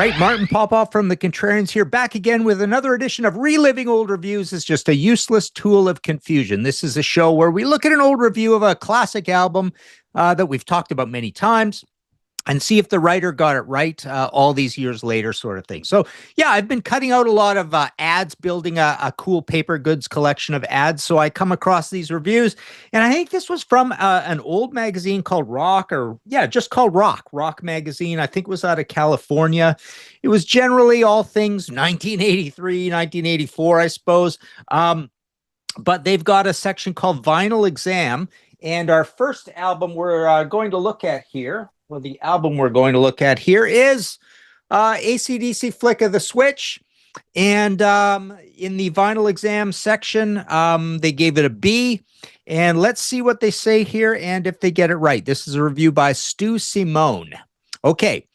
right, Martin Popoff from the Contrarians here, back again with another edition of Reliving Old Reviews. Is just a useless tool of confusion. This is a show where we look at an old review of a classic album that we've talked about many times and see if the writer got it right all these years later, sort of thing. So, yeah, I've been cutting out a lot of ads, building a cool paper goods collection of ads. So I come across these reviews, and I think this was from an old magazine called Rock, just called Rock Magazine. I think it was out of California. It was generally all things 1983, 1984, I suppose. But they've got a section called Vinyl Exam. And our first album we're going to look at here, the album we're going to look at here is AC/DC Flick of the Switch. And in the Vinyl Exam section, they gave it a B. And let's see what they say here and if they get it right. This is a review by Stu Simone. Okay.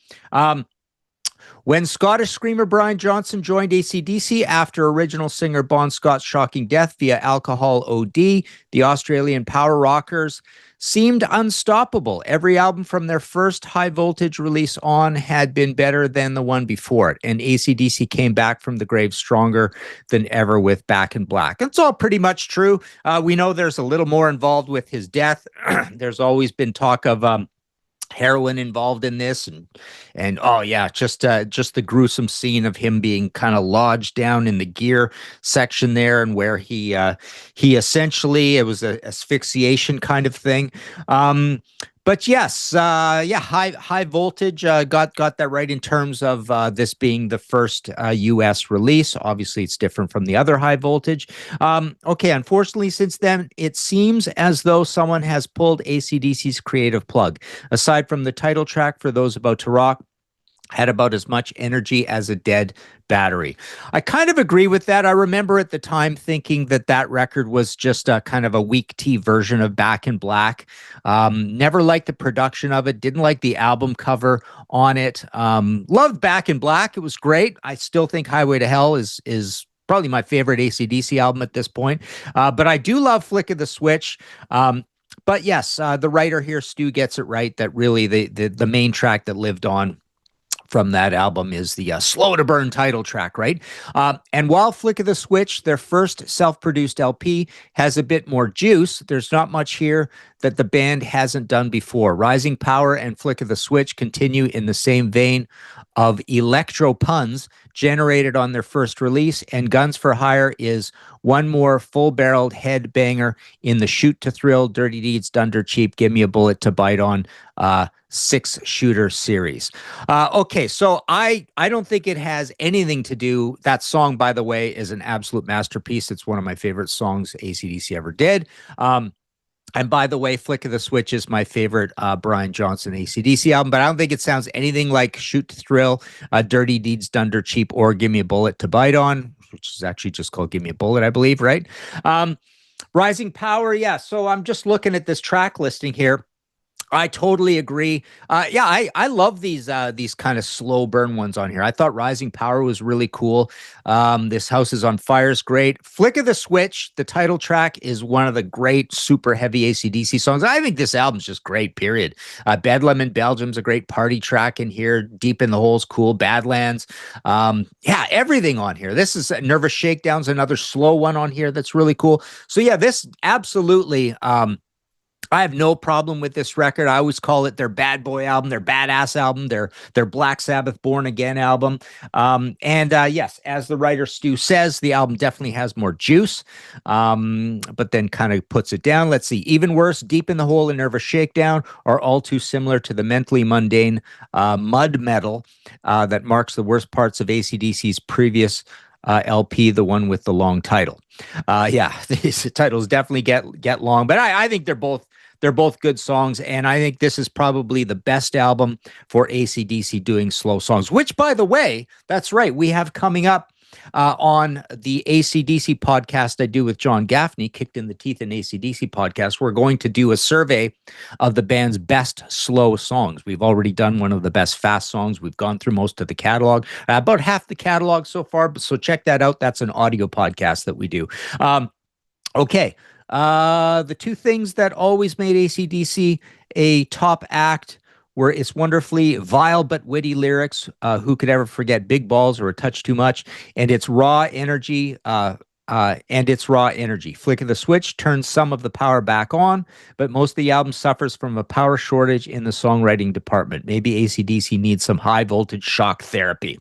When Scottish screamer Brian Johnson joined AC/DC after original singer Bon Scott's shocking death via alcohol OD, the Australian power rockers seemed unstoppable. Every album from their first high voltage release on had been better than the one before it, and AC/DC came back from the grave stronger than ever with Back in Black. It's all pretty much true. We know there's a little more involved with his death. There's always been talk of heroin involved in this, and oh yeah, just the gruesome scene of him being kind of lodged down in the gear section there, and where he essentially, it was a asphyxiation kind of thing. But yes, high voltage got that right in terms of this being the first U.S. release. Obviously, it's different from the other high voltage. Okay, unfortunately, since then, it seems as though someone has pulled AC/DC's creative plug. Aside from the title track, For Those About to Rock, had about as much energy as a dead battery. I kind of agree with that. I remember at the time thinking that record was just a kind of a weak tea version of Back in Black. Never liked the production of it. Didn't like the album cover on it. Loved Back in Black. It was great. I still think Highway to Hell is probably my favorite AC/DC album at this point. But I do love Flick of the Switch. But yes, the writer here, Stu, gets it right that really the main track that lived on from that album is the Slow to Burn title track, right? And while Flick of the Switch, their first self-produced LP, has a bit more juice, there's not much here that the band hasn't done before. Rising Power and Flick of the Switch continue in the same vein of electro puns generated on their first release, and Guns for Hire is one more full-barreled head banger in the Shoot to Thrill, Dirty Deeds Done Dirt Cheap, Give Me a Bullet to Bite On 6-shooter series. Okay, so I don't think it has anything to do. That song, by the way, is an absolute masterpiece. It's one of my favorite songs AC/DC ever did. And by the way, Flick of the Switch is my favorite Brian Johnson AC/DC album, but I don't think it sounds anything like Shoot to Thrill, Dirty Deeds Done Dirt Cheap, or Give Me a Bullet to Bite On, which is actually just called Give Me a Bullet, I believe, right? Rising Power, yeah. So I'm just looking at this track listing here. I totally agree. I love these kind of slow burn ones on here. I thought Rising Power was really cool. This House is on Fire is great. Flick of the Switch, the title track, is one of the great super heavy AC/DC songs. I think this album's just great, period. Bedlam in Belgium's a great party track in here. Deep in the Hole's cool. Badlands. Everything on here. This is Nervous Shakedown's another slow one on here that's really cool. So yeah, this absolutely I have no problem with this record. I always call it their bad boy album, their badass album, their Black Sabbath Born Again album. Yes, as the writer Stu says, the album definitely has more juice, but then kind of puts it down. Let's see. Even Worse, Deep in the Hole, and Nervous Shakedown are all too similar to the mentally mundane mud metal that marks the worst parts of AC/DC's previous LP, the one with the long title. These titles definitely get long, but I think they're both good songs, and I think this is probably the best album for AC/DC doing slow songs, which, by the way, that's right, we have coming up on the AC/DC podcast I do with John Gaffney, Kicked in the Teeth in AC/DC podcast. We're going to do a survey of the band's best slow songs. We've already done one of the best fast songs. We've gone through most of the catalog, about half the catalog so far, so check that out. That's an audio podcast that we do. Okay. The two things that always made AC/DC a top act where it's wonderfully vile but witty lyrics. Who could ever forget Big Balls or A Touch Too Much? And it's raw energy. Flick of the switch turns some of the power back on, but most of the album suffers from a power shortage in the songwriting department. Maybe AC/DC needs some high voltage shock therapy.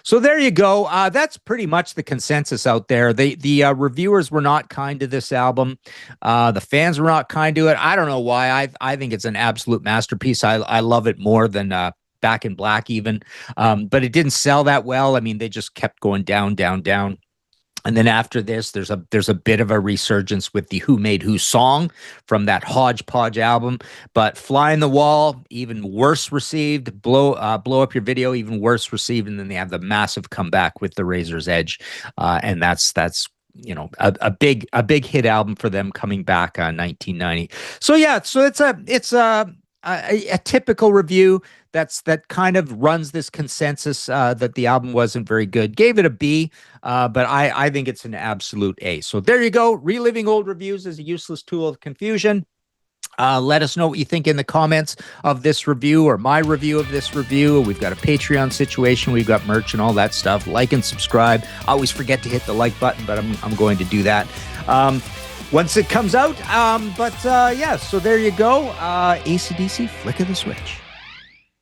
So there you go. That's pretty much the consensus out there. The reviewers were not kind to this album. The fans were not kind to it. I don't know why. I think it's an absolute masterpiece. I love it more than Back in Black even. But it didn't sell that well. I mean, they just kept going down, down, down. And then after this, there's a bit of a resurgence with the Who Made Who song from that Hodgepodge album. But Fly in the Wall, even worse received. Blow Up Your Video, even worse received. And then they have the massive comeback with The Razor's Edge, and that's a big hit album for them coming back on 1990. So yeah, so it's a typical review that kind of runs this consensus that the album wasn't very good. Gave it a B, but I think it's an absolute A. So there you go. Reliving old reviews is a useless tool of confusion. Let us know what you think in the comments of this review or my review of this review. We've got a Patreon situation. We've got merch and all that stuff. Like and subscribe. I always forget to hit the like button, but I'm going to do that once it comes out. Yeah, so there you go. AC/DC, flick of the switch.